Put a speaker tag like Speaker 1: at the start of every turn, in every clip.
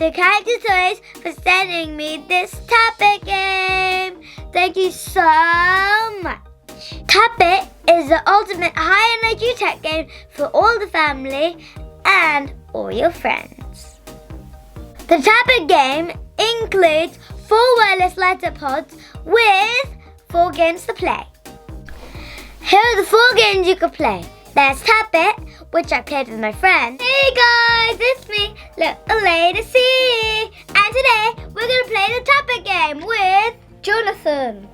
Speaker 1: to Toys for sending me this Tappet game. Thank you so much. Tappet is the ultimate high energy tech game for all the family and all your friends. The Tappet game includes 4 wireless letter pods with 4 games to play. Here are the 4 games you can play. There's Tappet, which I played with my friend. Hey guys, it's me, little lady C. And today we're going to play the Tappet game with Jonathan.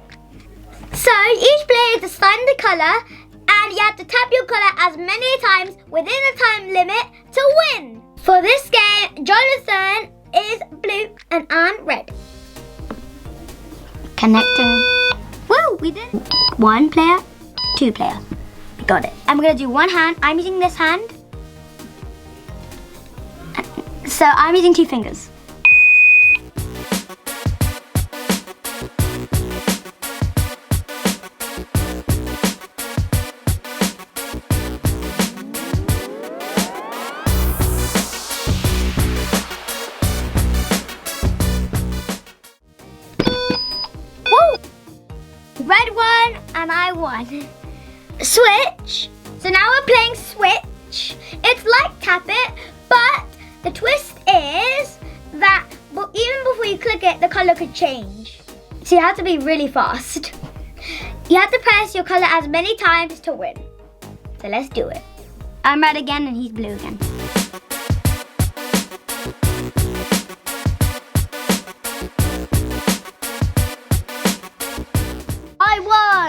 Speaker 1: So each player is assigned a colour and you have to tap your colour as many times within a time limit to win. For this game, Jonathan is blue and I'm red. Connecting. Woo, we did. 1 player, 2 player. We got it. And we're going to do 1 hand. I'm using this hand. So I'm using 2 fingers. Red won and I won. Switch. So now we're playing switch. It's like Tappet, but the twist is that even before you click it, the colour could change. So you have to be really fast. You have to press your colour as many times to win. So let's do it. I'm red again and he's blue again.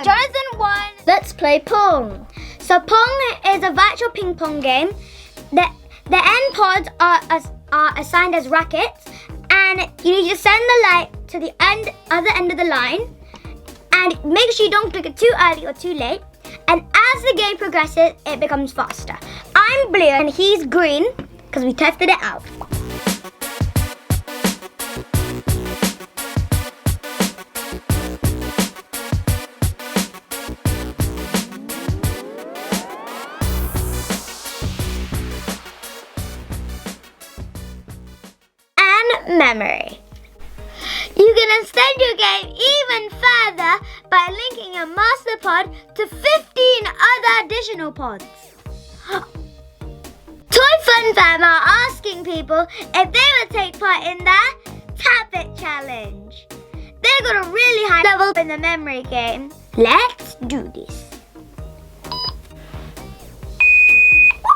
Speaker 1: Jonathan won. Let's play Pong. So Pong is a virtual ping pong game. The end pods are assigned as rackets, and you need to send the light to the other end of the line, and make sure you don't click it too early or too late. And as the game progresses, it becomes faster. I'm blue and he's green because we tested it out. Memory. You can extend your game even further by linking your master pod to 15 other additional pods. Toy Fun Fam are asking people if they would take part in the Tappet Challenge. They got a really high level in the memory game. Let's do this.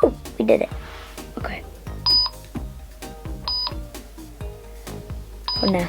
Speaker 1: Woo, we did it. Okay. Oh no.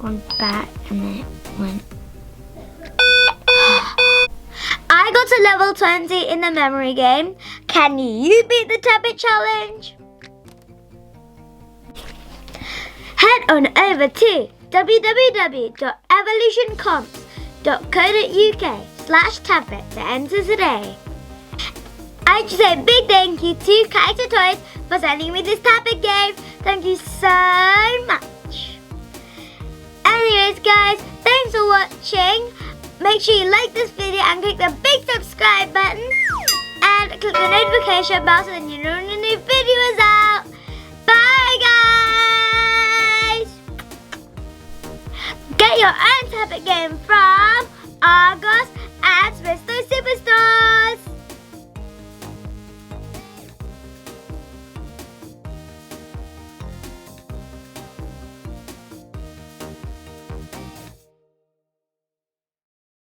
Speaker 1: gone back and then it went. I got to level 20 in the memory game. Can you beat the Tappet challenge? Head on over to www.evolutioncomps.co.uk/tappet to enter today. I'd say a big thank you to Kaiser Toys for sending me this Tappet game. Thank you so much. Anyways guys, thanks for watching. Make sure you like this video and click the big subscribe button and click the notification bell so that you know when a new video is out. Bye guys! Get your own Tappet game from Argos and